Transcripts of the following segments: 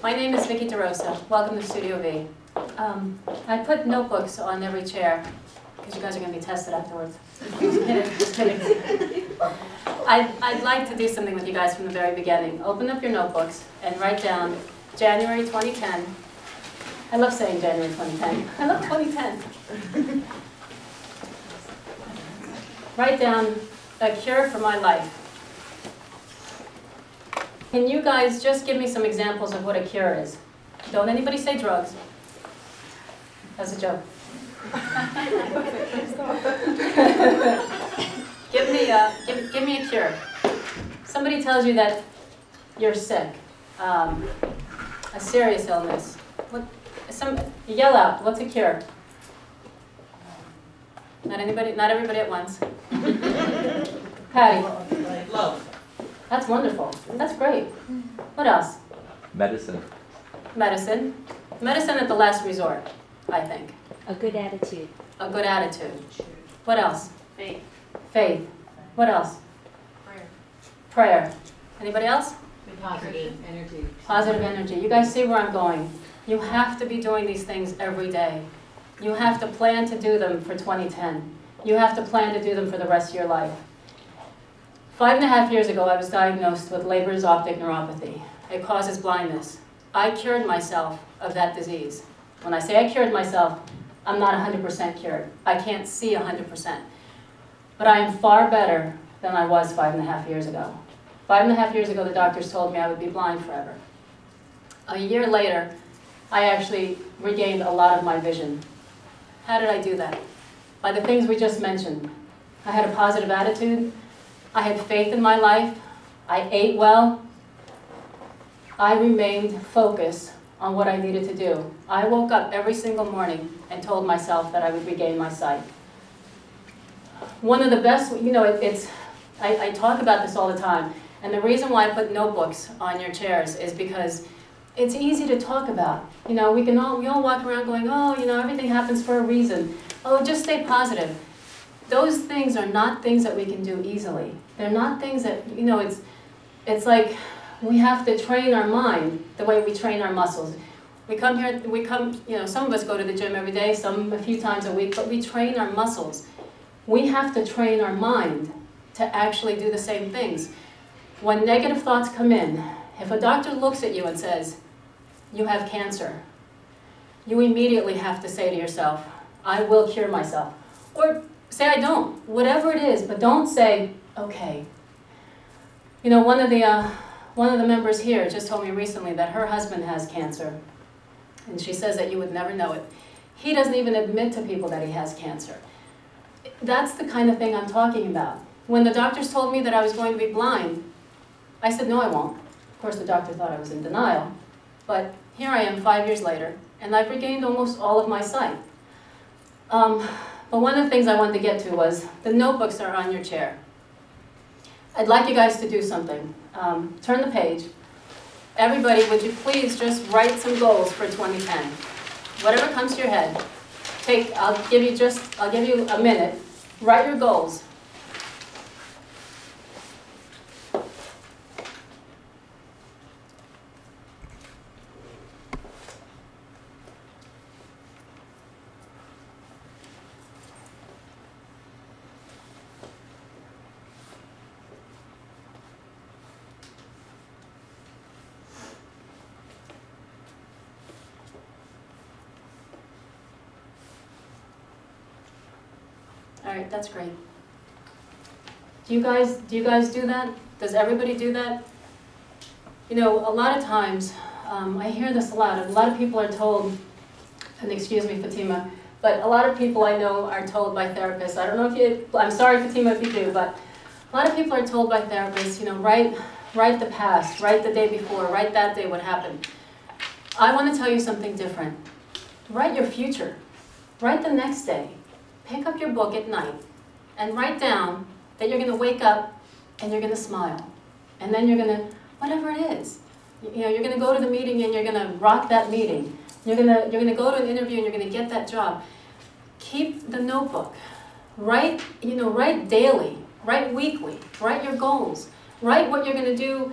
My name is Vicki DeRosa. Welcome to Studio V. I put notebooks on every chair because you guys are going to be tested afterwards. Just kidding. I'd like to do something with you guys from the very beginning. Open up your notebooks and write down January 2010. I love saying January 2010. I love 2010. Write down a cure for my life. Can you guys just give me some examples of what a cure is? Don't anybody say drugs. That's a joke. Give me a cure. Somebody tells you that you're sick, a serious illness. Yell out. What's a cure? Not everybody at once. Patty. Love. That's wonderful. That's great. What else? Medicine. Medicine. Medicine at the last resort, I think. A good attitude. A good attitude. What else? Faith. Faith. What else? Prayer. Prayer. Anybody else? Positive energy. Positive energy. You guys see where I'm going. You have to be doing these things every day. You have to plan to do them for 2010. You have to plan to do them for the rest of your life. 5.5 years ago, I was diagnosed with Leber's optic neuropathy. It causes blindness. I cured myself of that disease. When I say I cured myself, I'm not 100% cured. I can't see 100%. But I am far better than I was 5.5 years ago. 5.5 years ago, the doctors told me I would be blind forever. A year later, I actually regained a lot of my vision. How did I do that? By the things we just mentioned. I had a positive attitude. I had faith in my life. I ate well. I remained focused on what I needed to do. I woke up every single morning and told myself that I would regain my sight. One of the best, I talk about this all the time, and the reason why I put notebooks on your chairs is because it's easy to talk about. We all walk around going, oh, everything happens for a reason. Oh, just stay positive. Those things are not things that we can do easily. They're not things that, it's like we have to train our mind the way we train our muscles. We come here, some of us go to the gym every day, some a few times a week, but we train our muscles. We have to train our mind to actually do the same things. When negative thoughts come in, if a doctor looks at you and says, you have cancer, you immediately have to say to yourself, I will cure myself. Or say I don't, whatever it is, but don't say, okay. One of the members here just told me recently that her husband has cancer. And she says that you would never know it. He doesn't even admit to people that he has cancer. That's the kind of thing I'm talking about. When the doctors told me that I was going to be blind, I said, no, I won't. Of course, the doctor thought I was in denial. But here I am 5 years later, and I've regained almost all of my sight. But one of the things I wanted to get to was the notebooks are on your chair. I'd like you guys to do something. Turn the page. Everybody, would you please just write some goals for 2010? Whatever comes to your head. I'll give you a minute. Write your goals. All right, that's great. Do you guys do that? Does everybody do that? A lot of times, I hear this a lot. A lot of people are told, and excuse me, Fatima, but a lot of people I know are told by therapists. I don't know if you, I'm sorry, Fatima, if you do, but a lot of people are told by therapists, write the past, write the day before, write that day what happened. I want to tell you something different. Write your future. Write the next day. Pick up your book at night and write down that you're going to wake up and you're going to smile. And then you're going to, whatever it is, you're going to go to the meeting and you're going to rock that meeting. You're going to go to an interview and you're going to get that job. Keep the notebook. Write daily, write weekly, write your goals. Write what you're going to do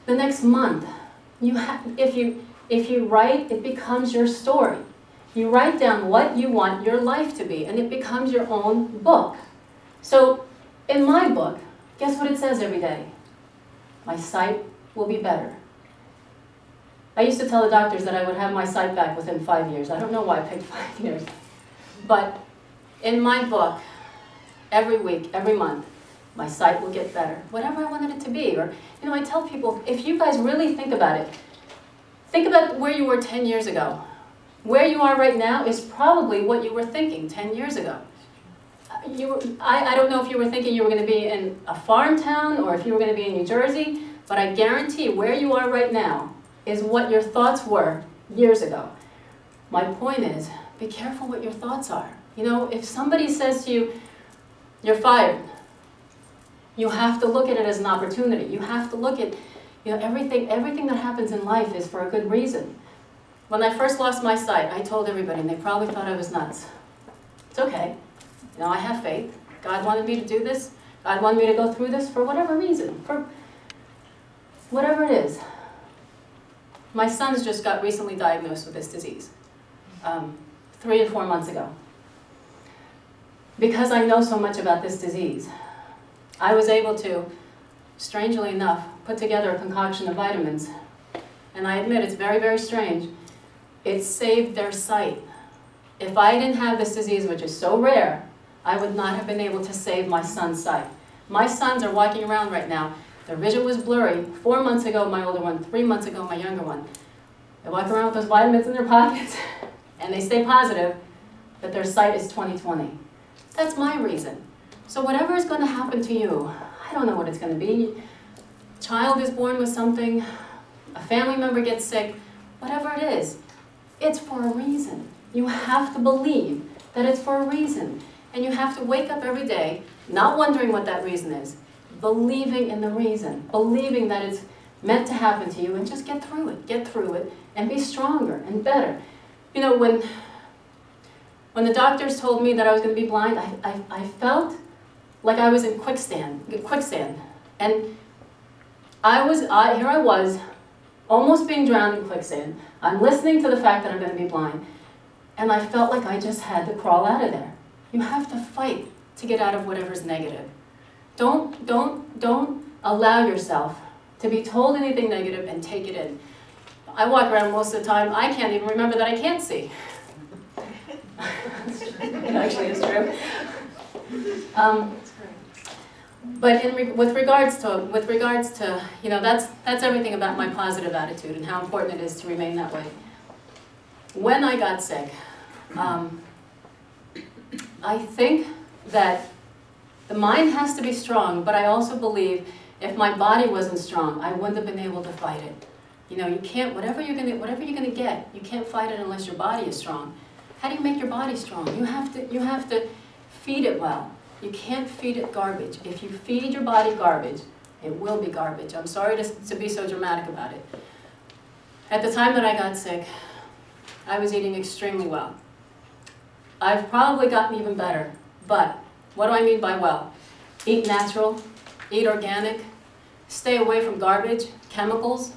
the next month. If you write, it becomes your story. You write down what you want your life to be, and it becomes your own book. So, in my book, guess what it says every day? My sight will be better. I used to tell the doctors that I would have my sight back within 5 years. I don't know why I picked 5 years. But in my book, every week, every month, my sight will get better. Whatever I wanted it to be. Or, you know, I tell people, if you guys really think about it, think about where you were 10 years ago. Where you are right now is probably what you were thinking 10 years ago. I don't know if you were thinking you were going to be in a farm town or if you were going to be in New Jersey, but I guarantee where you are right now is what your thoughts were years ago. My point is, be careful what your thoughts are. You know, if somebody says to you, you're fired, you have to look at it as an opportunity. You have to look at, you know, everything that happens in life is for a good reason. When I first lost my sight, I told everybody, and they probably thought I was nuts. It's okay. You know, I have faith. God wanted me to do this. God wanted me to go through this for whatever reason, for whatever it is. My son's just got recently diagnosed with this disease, 3 or 4 months ago. Because I know so much about this disease, I was able to, strangely enough, put together a concoction of vitamins. And I admit it's very, very strange. It saved their sight. If I didn't have this disease, which is so rare, I would not have been able to save my son's sight. My sons are walking around right now. Their vision was blurry. 4 months ago, my older one. 3 months ago, my younger one. They walk around with those vitamins in their pockets, and they stay positive that their sight is 20/20. That's my reason. So whatever is going to happen to you, I don't know what it's going to be. A child is born with something, a family member gets sick, whatever it is, it's for a reason. You have to believe that it's for a reason. And you have to wake up every day, not wondering what that reason is, believing in the reason, believing that it's meant to happen to you, and just get through it, and be stronger and better. You know, when the doctors told me that I was going to be blind, I felt like I was in quicksand. And here I was, almost being drowned in quicksand. I'm listening to the fact that I'm going to be blind, and I felt like I just had to crawl out of there. You have to fight to get out of whatever's negative. Don't allow yourself to be told anything negative and take it in. I walk around most of the time, I can't even remember that I can't see. It actually is true. But with regards to, you know, that's everything about my positive attitude and how important it is to remain that way. When I got sick, I think that the mind has to be strong, but I also believe if my body wasn't strong, I wouldn't have been able to fight it. You know, you can't, whatever you're gonna get, you can't fight it unless your body is strong. How do you make your body strong? You have to feed it well. You can't feed it garbage. If you feed your body garbage, it will be garbage. I'm sorry to be so dramatic about it. At the time that I got sick, I was eating extremely well. I've probably gotten even better, but what do I mean by well? Eat natural, eat organic, stay away from garbage, chemicals.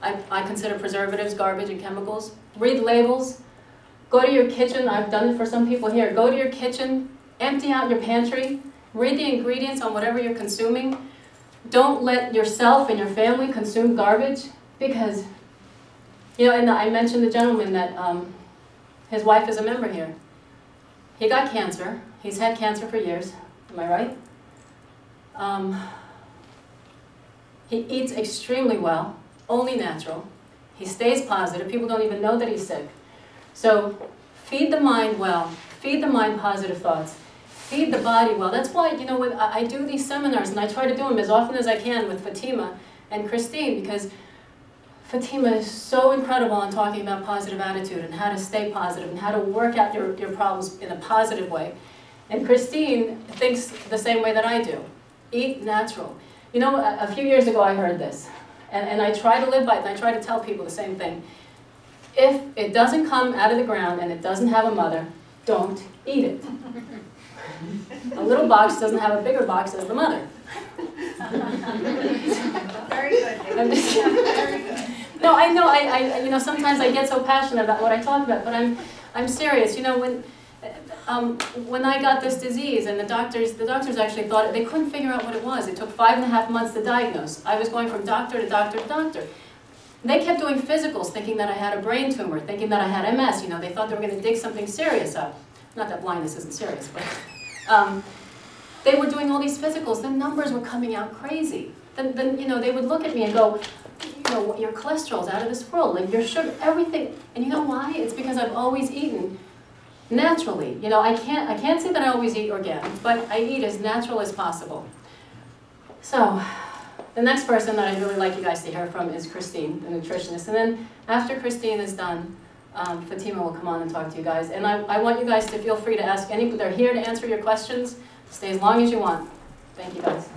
I consider preservatives garbage and chemicals. Read labels. Go to your kitchen. I've done it for some people here. Go to your kitchen, empty out your pantry, read the ingredients on whatever you're consuming. Don't let yourself and your family consume garbage because, you know, and I mentioned the gentleman that his wife is a member here. He got cancer. He's had cancer for years. Am I right? He eats extremely well, only natural. He stays positive. People don't even know that he's sick. So feed the mind well. Feed the mind positive thoughts. Feed the body well. That's why, you know, I do these seminars, and I try to do them as often as I can with Fatima and Christine, because Fatima is so incredible on talking about positive attitude and how to stay positive and how to work out your problems in a positive way. And Christine thinks the same way that I do. Eat natural. You know, a few years ago I heard this, and I try to live by it, and I try to tell people the same thing. If it doesn't come out of the ground and it doesn't have a mother, don't eat it. A little box doesn't have a bigger box as the mother. Very good. Very good. No, I know, you know, sometimes I get so passionate about what I talk about, but I'm serious. You know, when I got this disease, and the doctors actually thought, they couldn't figure out what it was. It took 5.5 months to diagnose. I was going from doctor to doctor to doctor. They kept doing physicals, thinking that I had a brain tumor, thinking that I had MS. You know, they thought they were going to dig something serious up. Not that blindness isn't serious, but they were doing all these physicals. The numbers were coming out crazy. Then you know, they would look at me and go, you know, your cholesterol's out of this world, like your sugar, everything. And you know why? It's because I've always eaten naturally. You know, I can't say that I always eat organic, but I eat as natural as possible. So, the next person that I'd really like you guys to hear from is Christine, the nutritionist. And then after Christine is done, Fatima will come on and talk to you guys. And I want you guys to feel free to ask they're here to answer your questions. Stay as long as you want. Thank you guys.